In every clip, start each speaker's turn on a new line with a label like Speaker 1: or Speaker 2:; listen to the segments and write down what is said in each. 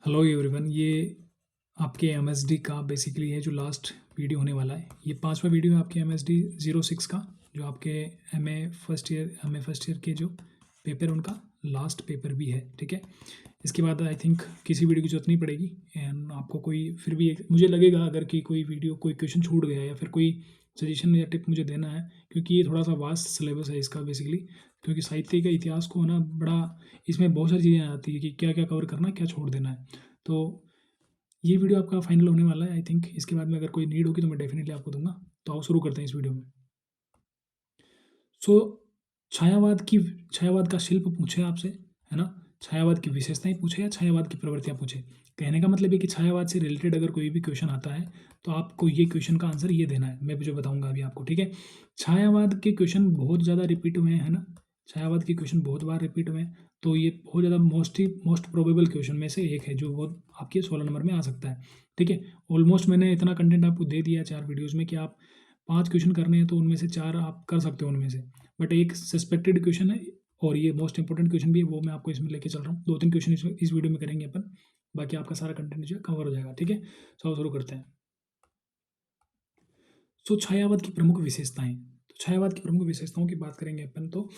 Speaker 1: Hello everyone, ये आपके MSD का बेसिकली है जो लास्ट वीडियो होने वाला है। ये पांचवा वीडियो है आपके एमएसडी 06 का, जो आपके एमए फर्स्ट ईयर के जो पेपर उनका लास्ट पेपर भी है। ठीक है, इसके बाद आई थिंक किसी वीडियो की जरूरत नहीं पड़ेगी। एंड आपको कोई फिर भी मुझे लगेगा अगर कि कोई वीडियो कोई क्वेश्चन छूट गया या फिर कोई सजेशन या टिप मुझे देना है, क्योंकि ये थोड़ा सा वास्ट सिलेबस है इसका बेसिकली। क्योंकि साहित्य का इतिहास को ना बड़ा, इसमें बहुत सारी चीज़ें आती है कि क्या क्या कवर करना है, क्या छोड़ देना है। तो ये वीडियो आपका फाइनल होने वाला है आई थिंक। इसके बाद में अगर कोई नीड होगी तो मैं डेफिनेटली आपको दूंगा। तो आओ शुरू करते हैं इस वीडियो में। सो छायावाद का शिल्प पूछे आपसे, है ना। छायावाद की विशेषताएं पूछे या छायावाद की प्रवृत्तियां पूछे। कहने का मतलब है कि छायावाद से रिलेटेड अगर कोई भी क्वेश्चन आता है तो आपको ये क्वेश्चन का आंसर ये देना है, मैं जो बताऊंगा अभी आपको। ठीक है, छायावाद के क्वेश्चन बहुत ज़्यादा रिपीट हुए हैं, है ना। छायावाद के क्वेश्चन बहुत बार रिपीट हुए हैं, तो ये बहुत ज़्यादा मोस्ट प्रोबेबल क्वेश्चन में से एक है जो बहुत आपके 16 नंबर में आ सकता है। ठीक है, ऑलमोस्ट मैंने इतना कंटेंट आपको दे दिया 4 वीडियोज़ में कि आप 5 क्वेश्चन करने हैं तो उनमें से 4 आप कर सकते हो उनमें से। बट एक सस्पेक्टेड क्वेश्चन है और ये मोस्ट इंपॉर्टेंट क्वेश्चन भी है, वो मैं आपको इसमें लेके चल रहा हूँ। 2-3 क्वेश्चन इस वीडियो में करेंगे अपन, बाकी आपका सारा कंटेंट जो है कवर हो जाएगा। ठीक है, तो शुरू करते हैं। सो छायावाद की प्रमुख विशेषताएं, तो छायावाद की प्रमुख विशेषताओं की बात करेंगे अपन। तो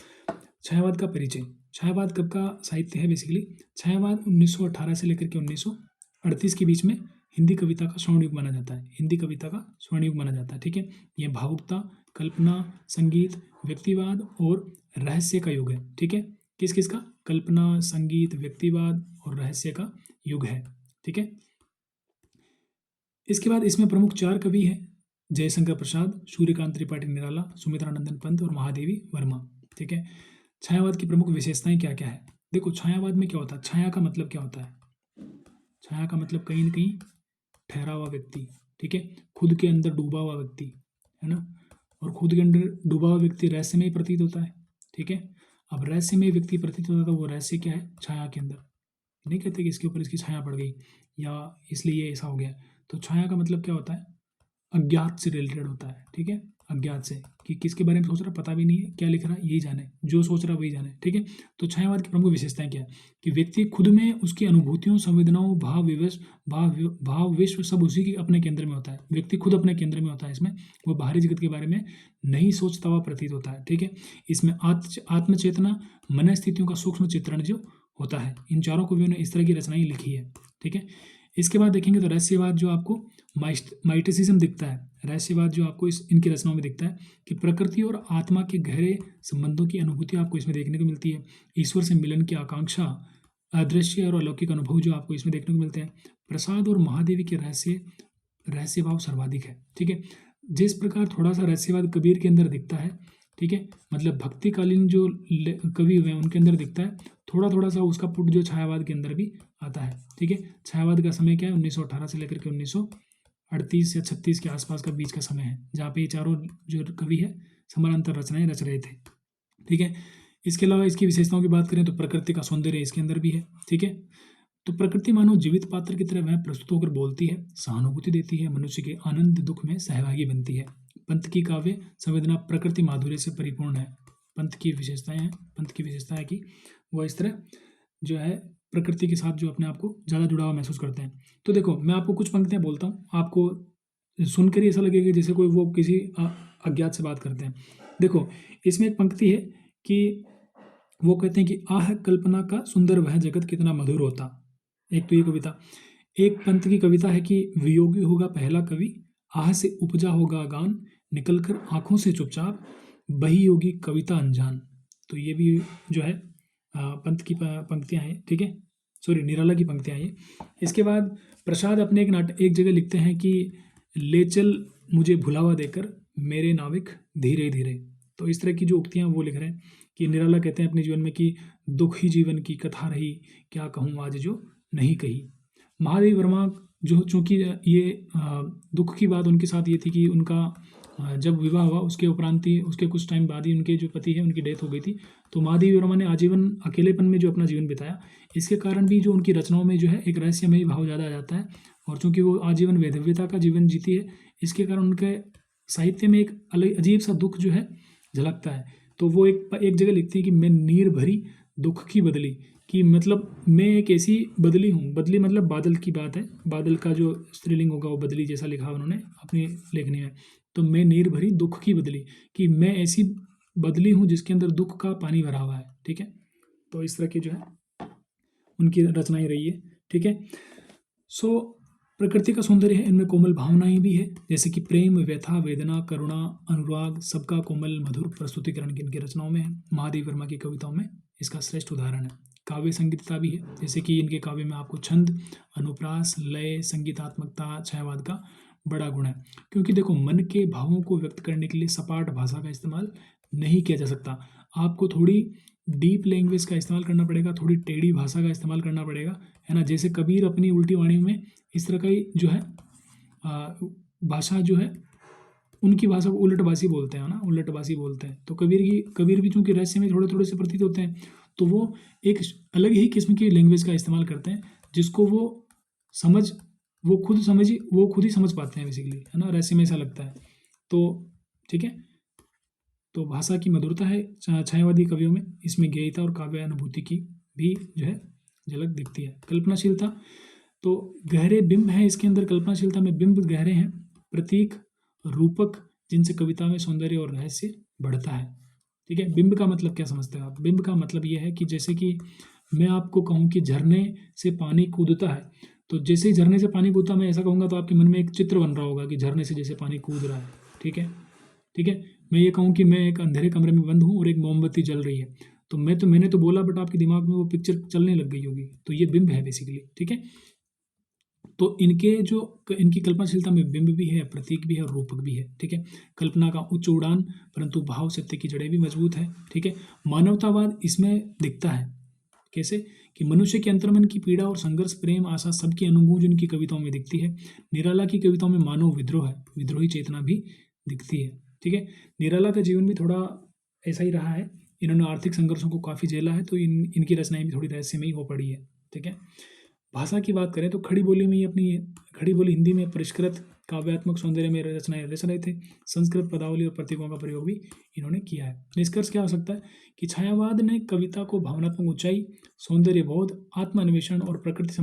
Speaker 1: छायावाद का परिचय, छायावाद कब का साहित्य है बेसिकली। छायावाद 1918 से लेकर के 1938 के बीच में हिंदी कविता का स्वर्ण युग माना जाता है। हिंदी कविता का स्वर्ण युग माना जाता है। ठीक है, यह भावुकता, कल्पना, संगीत, व्यक्तिवाद और रहस्य का युग है। ठीक है, किस किस का, कल्पना, संगीत, व्यक्तिवाद और रहस्य का युग है। ठीक है, इसके बाद इसमें प्रमुख 4 कवि हैं: जयशंकर प्रसाद, सूर्यकांत त्रिपाठी निराला, सुमित्रानंदन पंत और महादेवी वर्मा। ठीक है, छायावाद की प्रमुख विशेषताएं क्या क्या है। देखो, छायावाद में क्या होता है, छाया का मतलब क्या होता है। छाया का मतलब कहीं न कहीं ठहरा हुआ व्यक्ति। ठीक है, खुद के अंदर डूबा हुआ व्यक्ति, है ना। और खुद के अंदर डूबा हुआ व्यक्ति रहस्यमय प्रतीत होता है। ठीक है, अब रहस्यमय व्यक्ति प्रतीत होता है तो वो रहस्य क्या है, छाया के अंदर। नहीं कहते कि इसके ऊपर इसकी छाया पड़ गई या इसलिए ये ऐसा हो गया। तो छाया का मतलब क्या होता है, अज्ञात से रिलेटेड होता है। ठीक है, अज्ञात से, कि किसके बारे में सोच रहा पता भी नहीं है, क्या लिख रहा है यही जाने, जो सोच रहा है वही जाने। ठीक है, तो छायावाद की प्रमुख विशेषताएं क्या है कि व्यक्ति खुद में उसकी अनुभूतियों, संवेदनाओं, भाव विश्व सब उसी के अपने केंद्र में होता है। व्यक्ति खुद अपने केंद्र में होता है इसमें, वो बाहरी जगत के बारे में नहीं सोचता हुआ प्रतीत होता है। ठीक है, इसमें आत्मचेतना, मन स्थितियों का सूक्ष्म चित्रण जो होता है। इन चारों कवियों ने इस तरह की रचनाएं लिखी है। ठीक है, इसके बाद देखेंगे तो रहस्यवाद जो आपको माइस्टिसिज्म दिखता है। रहस्यवाद जो आपको इनकी रचनाओं में दिखता है कि प्रकृति और आत्मा के गहरे संबंधों की अनुभूति आपको इसमें देखने को मिलती है। ईश्वर से मिलन की आकांक्षा, अदृश्य और अलौकिक अनुभव जो आपको इसमें देखने को मिलते हैं। प्रसाद और महादेवी के रहस्य भाव सर्वाधिक है। ठीक है, जिस प्रकार थोड़ा सा रहस्यवाद कबीर के अंदर दिखता है, ठीक है, मतलब भक्तिकालीन जो कवि हुए हैं उनके अंदर दिखता है, थोड़ा थोड़ा सा उसका पुट जो छायावाद के अंदर भी आता है। ठीक है, छायावाद का समय क्या है, 1918 से लेकर के 1938 या 36 के आसपास का बीच का समय है, जहाँ पे ये चारों जो कवि है समानांतर रचनाएं रच रहे थे। ठीक है, इसके अलावा इसकी विशेषताओं की बात करें तो प्रकृति का सौंदर्य इसके अंदर भी है। ठीक है, तो प्रकृति मानो जीवित पात्र की तरह वह प्रस्तुत होकर बोलती है, सहानुभूति देती है, मनुष्य के आनंद दुख में सहभागी बनती है। पंत की काव्य संवेदना प्रकृति माधुर्य से परिपूर्ण है। पंत की विशेषताएं हैं, पंत की विशेषता है कि वह इस तरह जो है प्रकृति के साथ जो अपने आप को ज़्यादा जुड़ा हुआ महसूस करते हैं। तो देखो, मैं आपको कुछ पंक्तियां बोलता हूँ, आपको सुनकर ही ऐसा लगेगा जैसे कोई वो किसी अज्ञात से बात करते हैं। देखो, इसमें एक पंक्ति है कि वो कहते हैं कि आह कल्पना का सुंदर वह जगत कितना मधुर होता। एक तो ये कविता। एक पंत की कविता है कि वियोगी होगा पहला कवि, आह से उपजा होगा गान, निकलकर आंखों से चुपचाप बही होगी कविता अनजान। तो ये भी जो है पंत की पंक्तियां हैं। ठीक है, सॉरी, निराला की पंक्तियां हैं ये। इसके बाद प्रसाद अपने एक जगह लिखते हैं कि ले चल मुझे भुलावा देकर मेरे नाविक धीरे धीरे। तो इस तरह की जो उक्तियां वो लिख रहे हैं कि निराला कहते हैं अपने जीवन में कि दुख ही जीवन की कथा रही, क्या कहूँ आज जो नहीं कही। महादेवी वर्मा जो, चूँकि ये दुख की बात उनके साथ ये थी कि उनका जब विवाह हुआ उसके उपरांत ही, उसके कुछ टाइम बाद ही उनके जो पति है उनकी डेथ हो गई थी। तो महादेवी वर्मा ने आजीवन अकेलेपन में जो अपना जीवन बिताया, इसके कारण भी जो उनकी रचनाओं में जो है एक रहस्यमय भाव ज़्यादा आ जाता है। और चूँकि वो आजीवन वैधव्यता का जीवन जीती है, इसके कारण उनके साहित्य में एक अलग अजीब सा दुख जो है झलकता है। तो वो एक जगह लिखती है कि मैं नीर भरी दुख की बदली, कि मतलब मैं एक ऐसी बदली हूँ, बदली मतलब बादल की बात है, बादल का जो स्त्रीलिंग होगा वो बदली जैसा लिखा उन्होंने अपनी लेखनी में। तो मैं नीर भरी दुख की बदली, कि मैं ऐसी बदली हूँ जिसके अंदर दुख का पानी भरा हुआ है, ठीक है। तो इस तरह की जो है उनकी रचनाएं रही है, ठीक है। सो प्रकृति का सौंदर्य है, इनमें कोमल भावनाएं भी है, जैसे कि प्रेम, व्यथा, वेदना, करुणा, अनुराग, सबका कोमल मधुर प्रस्तुतिकरण की इनकी रचनाओं में है। महादेव वर्मा की कविताओं में इसका श्रेष्ठ उदाहरण है। काव्य संगीतता भी है, जैसे कि इनके काव्य में आपको छंद, अनुप्रास, लय, संगीतात्मकता, छायावाद का बड़ा गुण है। क्योंकि देखो, मन के भावों को व्यक्त करने के लिए सपाट भाषा का इस्तेमाल नहीं किया जा सकता। आपको थोड़ी डीप लैंग्वेज का इस्तेमाल करना पड़ेगा, थोड़ी टेढ़ी भाषा का इस्तेमाल करना पड़ेगा, है ना। जैसे कबीर अपनी उल्टी वाणी में इस तरह का ही जो है भाषा जो है, उनकी भाषा को उलटबासी बोलते हैं ना, उलटबासी बोलते हैं। तो कबीर भी चूंकि रहस्य में थोड़े थोड़े से प्रतीत होते हैं, तो वो एक अलग ही किस्म की लैंग्वेज का इस्तेमाल करते हैं, जिसको समझ वो खुद ही समझ पाते हैं बेसिकली, है ना। रहस्य में ऐसा लगता है। तो ठीक है, तो भाषा की मधुरता है छायावादी कवियों में, इसमें गेयता और काव्य अनुभूति की भी जो है झलक दिखती है। कल्पनाशीलता, तो गहरे बिंब है इसके अंदर, कल्पनाशीलता में बिंब गहरे हैं, प्रतीक, रूपक, जिनसे कविता में सौंदर्य और रहस्य बढ़ता है, ठीक है। बिंब का मतलब क्या समझते हैं आप? बिंब का मतलब ये है कि जैसे कि मैं आपको कहूँ कि झरने से पानी कूदता है, तो जैसे ही झरने से पानी कूदता, मैं ऐसा कहूँगा तो आपके मन में एक चित्र बन रहा होगा कि झरने से जैसे पानी कूद रहा है, ठीक है, ठीक है। मैं ये कहूँ कि मैं एक अंधेरे कमरे में बंद हूँ और एक मोमबत्ती जल रही है, तो मैंने तो बोला, बट आपके दिमाग में वो पिक्चर चलने लग गई होगी, तो ये बिंब है बेसिकली, ठीक है। तो इनकी कल्पनाशीलता में बिंब भी है, प्रतीक भी है और रूपक भी है, ठीक है। कल्पना का उच्च उड़ान, परंतु भाव सत्य की जड़ें भी मजबूत है, ठीक है। मानवतावाद इसमें दिखता है, कैसे कि मनुष्य के अंतर्मन की पीड़ा और संघर्ष, प्रेम, आशा, सबकी अनुभूति उनकी कविताओं में दिखती है। निराला की कविताओं में मानव विद्रोह है, विद्रोही चेतना भी दिखती है, ठीक है। निराला का जीवन भी थोड़ा ऐसा ही रहा है, इन्होंने आर्थिक संघर्षों को काफ़ी झेला है, तो इनकी रचनाएं भी थोड़ी रहस्यमयी हो पड़ी है, ठीक है। भाषा की बात करें तो खड़ी बोली में ही अपनी खड़ी बोली हिंदी में परिष्कृत काव्यात्मक सौंदर्य में रचनाएं रच रहे थे। संस्कृत पदावली और प्रतीकों का प्रयोग भी इन्होंने किया है। निष्कर्ष क्या हो सकता है कि छायावाद ने कविता को भावनात्मक ऊंचाई, सौंदर्य बोध, आत्मान्वेषण और प्रकृति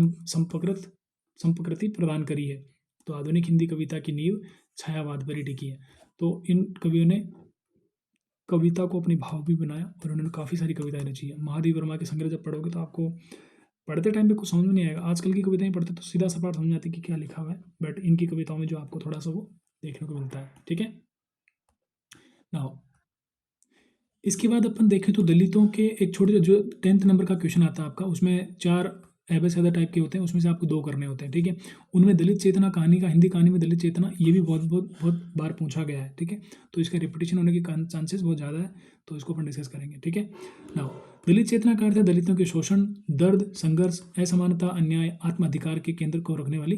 Speaker 1: संप्रकृति प्रदान करी है। तो आधुनिक हिंदी कविता की नींव छायावाद पर ही टिकी है। तो इन कवियों ने कविता को अपनी भाव भी बनाया और उन्होंने काफ़ी सारी कविताएं रची है। महादेव वर्मा के संग्रह जब पढ़ोगे तो आपको पढ़ते टाइम पे कुछ समझ में नहीं आएगा। आजकल की कविताएं पढ़ते तो सीधा सपाट समझ में आती कि क्या लिखा हुआ है, बट इनकी कविताओं में जो आपको थोड़ा सा वो देखने को मिलता है, ठीक है। नाउ इसके बाद अपन देखें तो दलितों के एक छोटे जो 10th नंबर का क्वेश्चन आता है आपका, उसमें 4 एबेसेदा टाइप के होते हैं, उसमें से आपको 2 करने होते हैं, ठीक है। उनमें दलित चेतना कहानी का, हिंदी कहानी में दलित चेतना, ये भी बहुत बहुत बहुत बार पूछा गया है, ठीक है। तो इसका रिपीटिशन होने के चांसेस बहुत ज़्यादा है, तो इसको अपन डिस्कस करेंगे, ठीक है। नाउ दलित चेतना का अर्थ है दलितों के शोषण, दर्द, संघर्ष, असमानता, अन्याय, आत्माधिकार के केंद्र को रखने वाली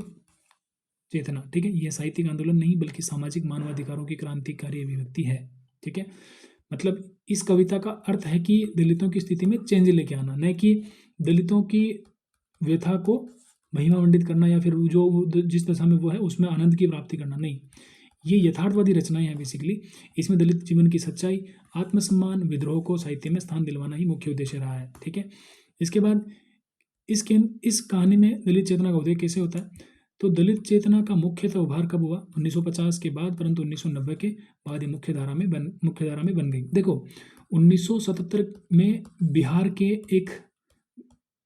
Speaker 1: चेतना, ठीक है। यह साहित्यिक आंदोलन नहीं बल्कि सामाजिक मानवाधिकारों की क्रांतिकारी अभिव्यक्ति है, ठीक है। मतलब इस कविता का अर्थ है कि दलितों की स्थिति में चेंज लेके आना, न कि दलितों की व्यथा को महिमा मंडित करना या फिर जो जिस दशा में वो है उसमें आनंद की प्राप्ति करना, नहीं। ये यथार्थवादी रचनाएं हैं बेसिकली। इसमें दलित जीवन की सच्चाई, आत्मसम्मान, विद्रोह को साहित्य में स्थान दिलवाना ही मुख्य उद्देश्य रहा है, ठीक है। इसके बाद इस कहानी में दलित चेतना का उदय कैसे होता है? तो दलित चेतना का मुख्यतः उभार कब हुआ? 1950 के बाद, परंतु 1990 के बाद ये मुख्य धारा में बन गई। देखो 1977 में बिहार के एक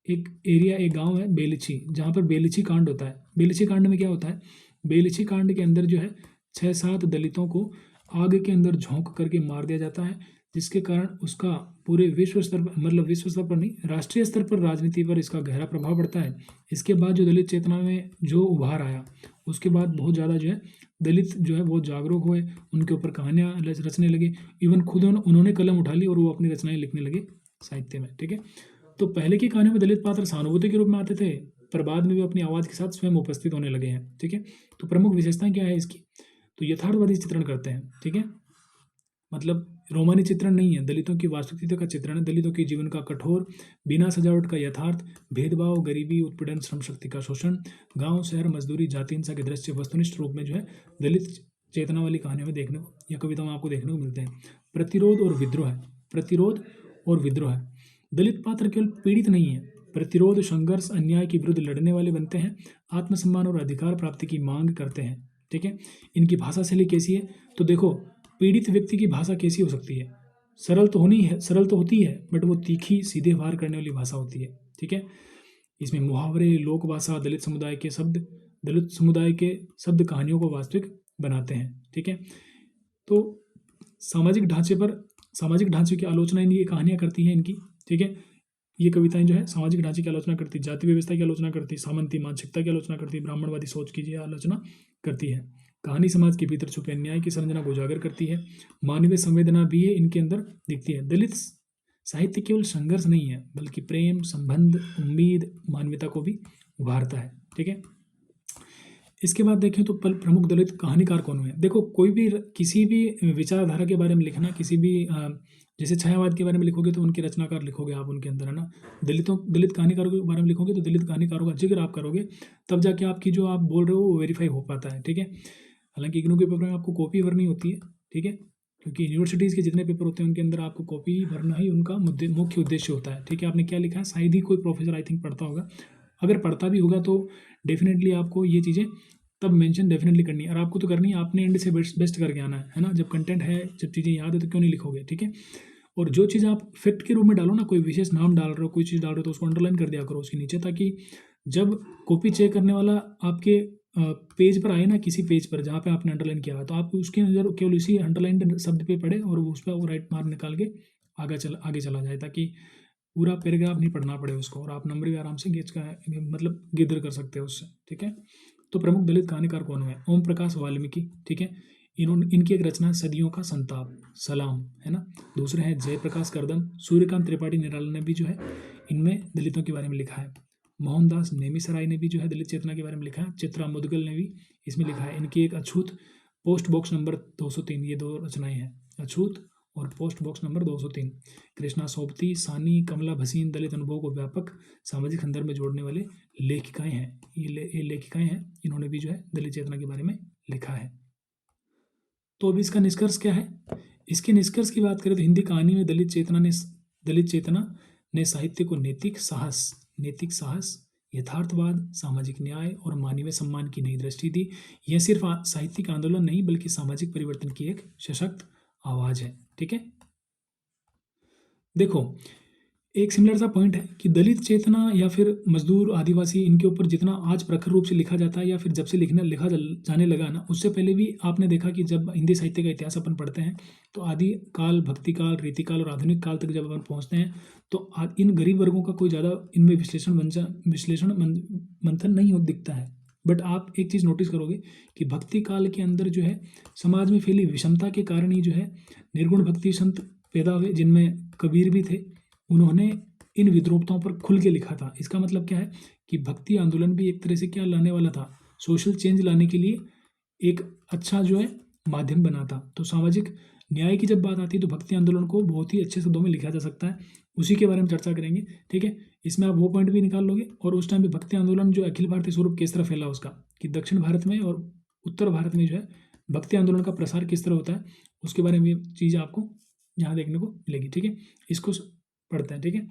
Speaker 1: एरिया, एक गांव है बेलछी, जहाँ पर बेलछी कांड होता है। बेलछी कांड में क्या होता है? बेलछी कांड के अंदर जो है 6-7 दलितों को आग के अंदर झोंक करके मार दिया जाता है, जिसके कारण उसका पूरे विश्व स्तर पर, मतलब विश्व स्तर पर नहीं, राष्ट्रीय स्तर पर राजनीति पर इसका गहरा प्रभाव पड़ता है। इसके बाद जो दलित चेतना में जो उभार आया, उसके बाद बहुत ज़्यादा जो है दलित जो है बहुत जागरूक हुए, उनके ऊपर कहानियाँ रचने लगे, इवन खुद उन्होंने कलम उठा ली और वो अपनी रचनाएं लिखने लगे साहित्य में, ठीक है। तो पहले की कहानियों में दलित पात्र सहानुभूति के रूप में आते थे, पर बाद में भी अपनी आवाज़ के साथ स्वयं उपस्थित होने लगे हैं, ठीक है। तो प्रमुख विशेषताएं क्या है इसकी? तो यथार्थवादी चित्रण करते हैं, ठीक है, मतलब रोमानी चित्रण नहीं है, दलितों की वास्तविकता का चित्रण है, दलितों के जीवन का कठोर, बिना सजावट का यथार्थ, भेदभाव, गरीबी, उत्पीड़न, श्रम शक्ति का शोषण, गांव शहर मजदूरी, जाति हिंसा के दृश्य वस्तुनिष्ठ रूप में जो है दलित चेतना वाली कहानियों में देखने को या कविताओं में आपको देखने को मिलते हैं। प्रतिरोध और विद्रोह है, प्रतिरोध और विद्रोह है। दलित पात्र केवल पीड़ित नहीं है, प्रतिरोध, संघर्ष, अन्याय के विरुद्ध लड़ने वाले बनते हैं, आत्मसम्मान और अधिकार प्राप्ति की मांग करते हैं। ठीक है, इनकी भाषा शैली कैसी है? तो देखो, पीड़ित व्यक्ति की भाषा कैसी हो सकती है? सरल तो होती है, बट वो तीखी, सीधे वार करने वाली भाषा होती है। ठीक है, इसमें मुहावरे, लोक भाषा, दलित समुदाय के शब्द कहानियों को वास्तविक बनाते हैं। ठीक है, तो सामाजिक ढांचे की आलोचना ये कहानियां करती हैं इनकी। ठीक है, ये कविताएं जो है सामाजिक ढांचे की आलोचना करती, जाति व्यवस्था की आलोचना करती, सामंती मानसिकता की आलोचना करती, ब्राह्मणवादी सोच की आलोचना करती है। कहानी समाज के भीतर छुपे अन्याय की संरचना को उजागर करती है। मानवीय संवेदना भी है इनके अंदर दिखती है। दलित साहित्य केवल संघर्ष नहीं है, बल्कि प्रेम, संबंध, उम्मीद, मानवीयता को भी उभारता है। ठीक है, इसके बाद देखें तो प्रमुख दलित कहानीकार कौन हुए? देखो, कोई भी किसी भी विचारधारा के बारे में लिखना, किसी भी जैसे छायावाद के बारे में लिखोगे तो उनके रचनाकार लिखोगे आप उनके अंदर, है ना। दलित कहानीकारों के बारे में लिखोगे तो दलित कहानीकारों का जिक्र आप करोगे, तब जाके आपकी जो आप बोल रहे हो वो वेरीफाई हो पाता है। ठीक है, हालांकि इग्नू के पेपर में आपको कॉपी भरनी होती है। ठीक है, क्योंकि यूनिवर्सिटीज़ के जितने पेपर होते हैं उनके अंदर आपको कॉपी भरना ही उनका मुख्य उद्देश्य होता है। ठीक है, आपने क्या लिखा है शायद ही कोई प्रोफेसर आई थिंक पढ़ता होगा, अगर पढ़ता भी होगा तो डेफिनेटली आपको ये चीज़ें तब मेंशन डेफिनेटली करनी है, और आपको तो करनी है, आपने एंड से बेस्ट करके आना है ना। जब कंटेंट है, जब चीज़ें याद है तो क्यों नहीं लिखोगे? ठीक है, और जो चीज़ आप फैक्ट के रूप में डालो ना, कोई विशेष नाम डाल रहे हो, कोई चीज़ डाल रहे हो, तो उसको अंडरलाइन कर दिया करो उसके नीचे, ताकि जब कॉपी चेक करने वाला आपके पेज पर आए ना, किसी पेज पर जहाँ पे आपने अंडरलाइन किया है, तो आप उसके अंदर केवल उसी अंडरलाइन शब्द पे पढ़े और उस पर वो राइट मार्क निकाल के आगे चला जाए, ताकि पूरा पैराग्राफ नहीं पढ़ना पड़े उसको, और आप नंबर भी आराम से गेदर कर सकते हो उससे। ठीक है, तो प्रमुख दलित कहानीकार कौन हुए? ओम प्रकाश वाल्मीकि। ठीक है, इनकी एक रचना सदियों का संताप, सलाम, है ना। दूसरे हैं जयप्रकाश कर्दम। सूर्यकांत त्रिपाठी निराला ने भी जो है इनमें दलितों के बारे में लिखा है। मोहनदास नेमिसराय ने भी जो है दलित चेतना के बारे में लिखा है। चित्रा मुदगल ने भी इसमें लिखा है। इनकी एक अछूत पोस्ट बॉक्स नंबर 203, ये दो रचनाएं हैं, अछूत और post box number 203। Krishna Sobti, सानी, कमला भसीन दलित अनुभव को व्यापक सामाजिक संदर्भ में जोड़ने वाले लेखिकाएं हैं। ये लेखिकाएं हैं, इन्होंने भी जो है दलित चेतना के बारे में लिखा है। तो अब इसका निष्कर्ष क्या है? इसके निष्कर्ष की बात करें तो हिंदी कहानी में दलित चेतना ने साहित्य को नैतिक साहस, यथार्थवाद, सामाजिक न्याय और मानवीय सम्मान की नई दृष्टि दी। यह सिर्फ साहित्यिक आंदोलन नहीं, बल्कि सामाजिक परिवर्तन की एक सशक्त आवाज है। ठीक है, देखो, एक सिमिलर सा पॉइंट है कि दलित चेतना या फिर मजदूर, आदिवासी, इनके ऊपर जितना आज प्रखर रूप से लिखा जाता है, या फिर जब से लिखा जाने लगा ना, उससे पहले भी आपने देखा कि जब हिंदी साहित्य का इतिहास अपन पढ़ते हैं तो आदि काल, भक्ति काल, रीति काल और आधुनिक काल तक जब अपन पहुंचते हैं तो इन गरीब वर्गों का कोई ज़्यादा इनमें विश्लेषण मंथन नहीं हो दिखता है। बट आप एक चीज़ नोटिस करोगे कि भक्ति काल के अंदर जो है समाज में फैली विषमता के कारण ही जो है निर्गुण भक्ति संत पैदा हुए, जिनमें कबीर भी थे। उन्होंने इन विद्रोहताओं पर खुल के लिखा था। इसका मतलब क्या है कि भक्ति आंदोलन भी एक तरह से क्या लाने वाला था, सोशल चेंज लाने के लिए एक अच्छा जो है माध्यम बना था। तो सामाजिक न्याय की जब बात आती है तो भक्ति आंदोलन को बहुत ही अच्छे शब्दों में लिखा जा सकता है, उसी के बारे में चर्चा करेंगे। ठीक है, इसमें आप वो पॉइंट भी निकाल लोगे, और उस टाइम पे भक्ति आंदोलन जो अखिल भारतीय स्वरूप किस तरह फैला उसका, कि दक्षिण भारत में और उत्तर भारत में जो है भक्ति आंदोलन का प्रसार किस तरह होता है, उसके बारे में चीज़ आपको यहाँ देखने को मिलेगी। ठीक है, इसको पढ़ते हैं। ठीक है,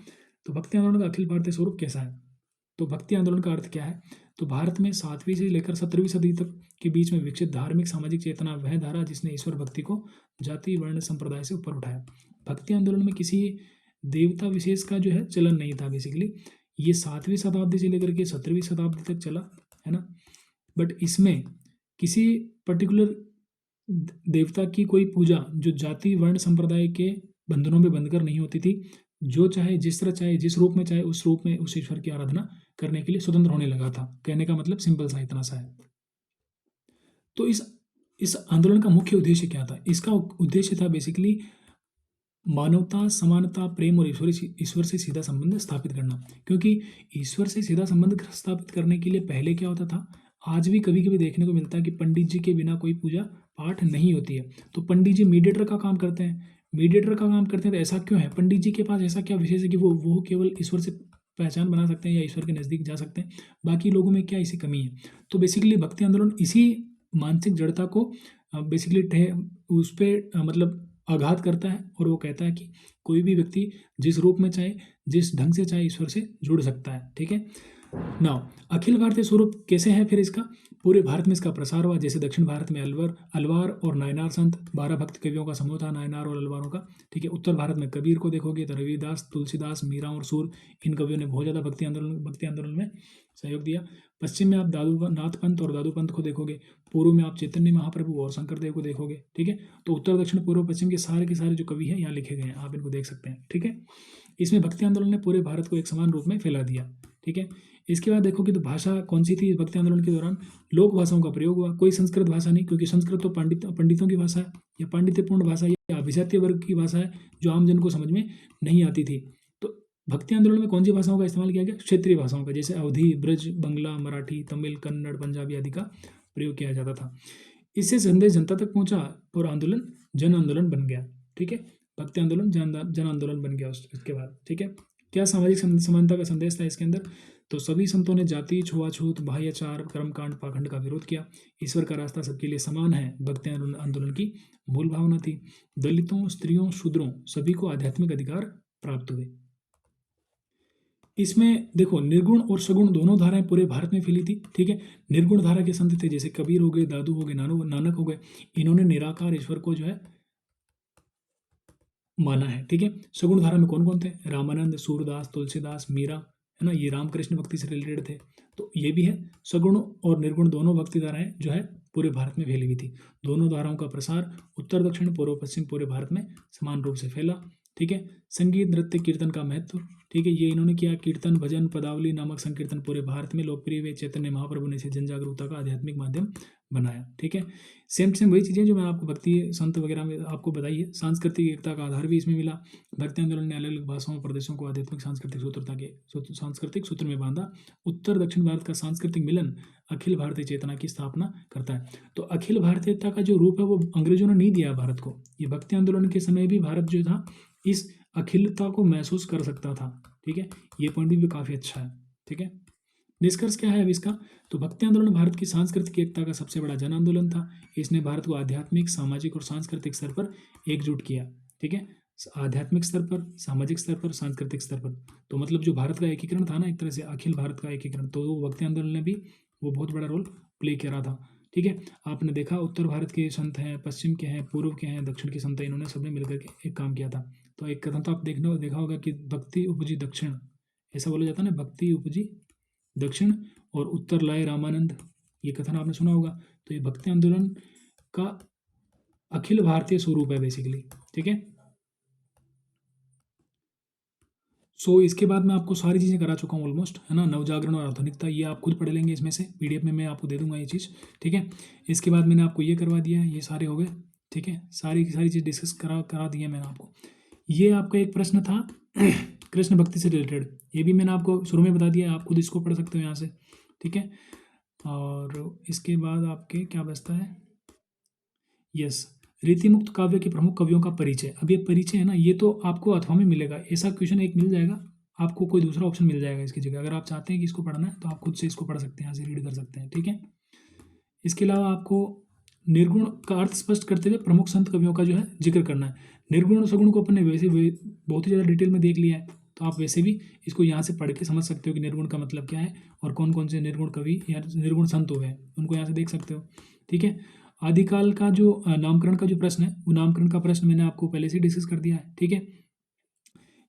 Speaker 1: तो भक्ति आंदोलन का अखिल भारतीय स्वरूप कैसा है? तो भक्ति आंदोलन का अर्थ क्या है? तो भारत में 7वीं से लेकर 17वीं सदी तक के बीच में विकसित धार्मिक सामाजिक चेतना वह धारा जिसने ईश्वर भक्ति को जाति, वर्ण, संप्रदाय से ऊपर उठाया। भक्ति आंदोलन में किसी देवता विशेष का जो है चलन नहीं था। बेसिकली ये 7वीं शताब्दी से लेकर के 17वीं शताब्दी तक चला, है ना। बट इसमें किसी पर्टिकुलर देवता की कोई पूजा जो जाति, वर्ण, संप्रदाय के बंधनों में बंधकर नहीं होती थी। जो चाहे, जिस तरह चाहे, जिस रूप में चाहे, उस रूप में उस ईश्वर की आराधना करने के लिए स्वतंत्र होने लगा था। कहने का मतलब सिंपल सा इतना सा है। तो इस आंदोलन का मुख्य उद्देश्य क्या था? इसका उद्देश्य था बेसिकली मानवता, समानता, प्रेम और ईश्वर से सीधा संबंध स्थापित करना। क्योंकि ईश्वर से सीधा संबंध स्थापित करने के लिए पहले क्या होता था, आज भी कभी कभी देखने को मिलता है कि पंडित जी के बिना कोई पूजा पाठ नहीं होती है। तो पंडित जी मीडिएटर का काम करते हैं। तो ऐसा क्यों है? पंडित जी के पास ऐसा क्या विशेष है कि वो केवल ईश्वर से पहचान बना सकते हैं या ईश्वर के नज़दीक जा सकते हैं, बाकी लोगों में क्या ऐसी कमी है? तो बेसिकली भक्ति आंदोलन इसी मानसिक जड़ता को बेसिकली उस पर मतलब आघात करता है और वो कहता है कि कोई भी व्यक्ति जिस रूप में चाहे, जिस ढंग से चाहे ईश्वर से जुड़ सकता है। ठीक है। नाउ अखिल भारतीय स्वरूप कैसे है फिर इसका? पूरे भारत में इसका प्रसार हुआ। जैसे दक्षिण भारत में अलवार और नायनार संत, 12 भक्त कवियों का समूह था नायनार और अलवारों का। ठीक है। उत्तर भारत में कबीर को देखोगे तो रविदास, तुलसीदास, मीरा और सूर, इन कवियों ने बहुत ज़्यादा भक्ति आंदोलन में सहयोग दिया। पश्चिम में आप दादू नाथ पंथ और दादू पंथ को देखोगे। पूर्व में आप चैतन्य महाप्रभु और शंकर देव को देखोगे। ठीक है। तो उत्तर, दक्षिण, पूर्व, पश्चिम के सारे जो कवि हैं यहाँ लिखे गए हैं, आप इनको देख सकते हैं। ठीक है। इसमें भक्ति आंदोलन ने पूरे भारत को एक समान रूप में फैला दिया। ठीक है। इसके बाद देखोगे तो भाषा कौन सी थी भक्ति आंदोलन के दौरान? लोक भाषाओं का प्रयोग हुआ। कोई संस्कृत भाषा नहीं, क्योंकि संस्कृत तो पंडितों की भाषा है, या पांडित्यपूर्ण भाषा, या अभिजातीय वर्ग की भाषा है, जो आम जन को समझ में नहीं आती थी। तो भक्ति आंदोलन में कौन सी भाषाओं का इस्तेमाल किया गया? क्षेत्रीय भाषाओं का, जैसे अवधी, ब्रज, बंगला, मराठी, तमिल, कन्नड़, पंजाबी आदि का प्रयोग किया जाता था। इससे संदेश जनता तक पहुंचा और आंदोलन जन आंदोलन बन गया। ठीक है। भक्ति आंदोलन जन आंदोलन बन गया उसके बाद। ठीक है। क्या सामाजिक समानता का संदेश था इसके अंदर? तो सभी संतों ने जाति, छुआछूत, बाह्याचार, कर्मकांड, पाखंड का विरोध किया। ईश्वर का रास्ता सबके लिए समान है, भक्ति आंदोलन की मूल भावना थी। दलितों, स्त्रियों, शूद्रों सभी को आध्यात्मिक अधिकार प्राप्त हुए। इसमें देखो निर्गुण और सगुण दोनों धाराएं पूरे भारत में फैली थी। ठीक है। निर्गुण धारा के संत थे जैसे कबीर हो गए, दादू हो गए, नानक हो गए। इन्होंने निराकार ईश्वर को जो है माना है। ठीक है। सगुण धारा में कौन कौन थे? रामानंद, सूरदास, तुलसीदास, मीरा, है ना, ये रामकृष्ण भक्ति से रिलेटेड थे। तो ये भी है। सगुण और निर्गुण दोनों भक्ति धाराएं जो है पूरे भारत में फैली हुई थी। दोनों धाराओं का प्रसार उत्तर, दक्षिण, पूर्व, पश्चिम पूरे भारत में समान रूप से फैला। ठीक है। संगीत, नृत्य, कीर्तन का महत्व। ठीक है। ये इन्होंने किया। कीर्तन, भजन, पदावली नामक संकीर्तन पूरे भारत में लोकप्रिय हुए। चैतन्य महाप्रभु ने इसे जन जागरूकता का आध्यात्मिक माध्यम बनाया। ठीक है। सेम वही चीज़ें जो मैंने आपको भक्ति संत वगैरह में आपको बताई है। सांस्कृतिक एकता का आधार भी इसमें मिला। भक्ति आंदोलन ने अलग अलग भाषाओं, प्रदेशों को आध्यात्मिक सांस्कृतिक सूत्र में बांधा। उत्तर दक्षिण भारत का सांस्कृतिक मिलन अखिल भारतीय चेतना की स्थापना करता है। तो अखिल भारतीयता का जो रूप है वो अंग्रेजों ने नहीं दिया भारत को। ये भक्ति आंदोलन के समय भी भारत जो था इस अखिलता को महसूस कर सकता था। ठीक है। ये पॉइंट भी काफ़ी अच्छा है। ठीक है। निष्कर्ष क्या है अब इसका? तो भक्ति आंदोलन भारत की सांस्कृतिक एकता का सबसे बड़ा जन आंदोलन था। इसने भारत को आध्यात्मिक, सामाजिक और सांस्कृतिक स्तर पर एकजुट किया। ठीक है। आध्यात्मिक स्तर पर, सामाजिक स्तर पर, सांस्कृतिक स्तर पर। तो मतलब जो भारत का एकीकरण था ना, एक तरह से अखिल भारत का एकीकरण, तो वो भक्ति आंदोलन ने भी वो बहुत बड़ा रोल प्ले किया था। ठीक है। आपने देखा उत्तर भारत के संत हैं, पश्चिम के हैं, पूर्व के हैं, दक्षिण के संत हैं, इन्होंने सबने मिलकर के एक काम किया था। तो एक कथन तो आप देखा होगा कि भक्ति उपजी दक्षिण, ऐसा बोला जाता है ना, भक्ति उपजी दक्षिण और उत्तर लाए रामानंद, ये कथन आपने सुना होगा। तो ये भक्ति आंदोलन का अखिल भारतीय स्वरूप है बेसिकली। ठीक है। सो इसके बाद मैं आपको सारी चीज़ें करा चुका हूँ ऑलमोस्ट, है ना। नवजागरण और आधुनिकता ये आप खुद पढ़ लेंगे, इसमें से पीडीएफ में मैं आपको दे दूंगा ये चीज़। ठीक है। इसके बाद मैंने आपको ये करवा दिया, ये सारे हो गए। ठीक है। सारी की सारी चीज़ डिस्कस करा दी है मैंने आपको। ये आपका एक प्रश्न था कृष्ण भक्ति से रिलेटेड, ये भी मैंने आपको शुरू में बता दिया, आप खुद इसको पढ़ सकते हो यहाँ से। ठीक है। और इसके बाद आपके क्या बचता है? यस, रीति मुक्त काव्य के प्रमुख कवियों का परिचय। अब ये परिचय है ना, ये तो आपको अथवा में मिलेगा, ऐसा क्वेश्चन एक मिल जाएगा आपको, कोई दूसरा ऑप्शन मिल जाएगा इसकी जगह। अगर आप चाहते हैं कि इसको पढ़ना है तो आप खुद से इसको पढ़ सकते हैं, यहाँ से रीड कर सकते हैं। ठीक है। इसके अलावा आपको निर्गुण का अर्थ स्पष्ट करते हुए प्रमुख संत कवियों का जो है जिक्र करना है। निर्गुण और सगुण को अपने वैसे बहुत ही ज़्यादा डिटेल में देख लिया है, तो आप वैसे भी इसको यहाँ से पढ़ के समझ सकते हो कि निर्गुण का मतलब क्या है और कौन कौन से निर्गुण कवि या निर्गुण संत हुए हैं, उनको यहाँ से देख सकते हो। ठीक है। आदिकाल का जो नामकरण का जो प्रश्न है, वो नामकरण का प्रश्न मैंने आपको पहले से डिस्कस कर दिया है। ठीक है।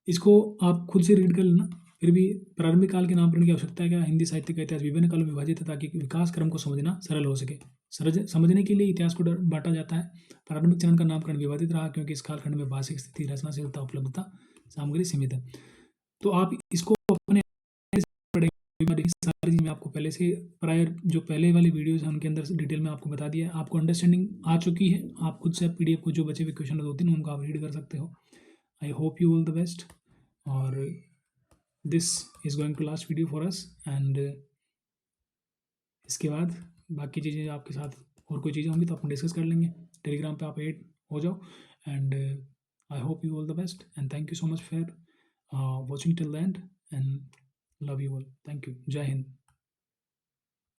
Speaker 1: इसको आप खुद से रीड कर लेना। फिर भी प्रारंभिक काल के नामकरण की आवश्यकता है क्या? हिंदी साहित्य का इतिहास विभिन्न कालों में विभाजित है ताकि विकास क्रम को समझना सरल हो सके। समझने के लिए इतिहास को बांटा जाता है। प्रारंभिक चरण का नामकरण विवादित रहा क्योंकि इस कालखंड में भाषिक स्थिति, रचनाशीलता, उपलब्धता, सामग्री सीमित है। तो आप इसको अपने सारी चीज़ मैं आपको पहले से प्रायर जो पहले वाली वीडियोस हैं उनके अंदर डिटेल में आपको बता दिया है। आपको अंडरस्टैंडिंग आ चुकी है। आप खुद से पीडीएफ को जो बचे हुए क्वेश्चन 2-3 उनको आप रीड कर सकते हो। I hope you all the best. और this is going to last video for us and इसके बाद बाकी चीज़ें आपके साथ और कोई चीज़ें होंगी तो अपन डिस्कस कर लेंगे। टेलीग्राम पे आप ऐड हो जाओ and I hope you all the best and thank you so much for watching till the end and love you all. Thank you. जय हिंद।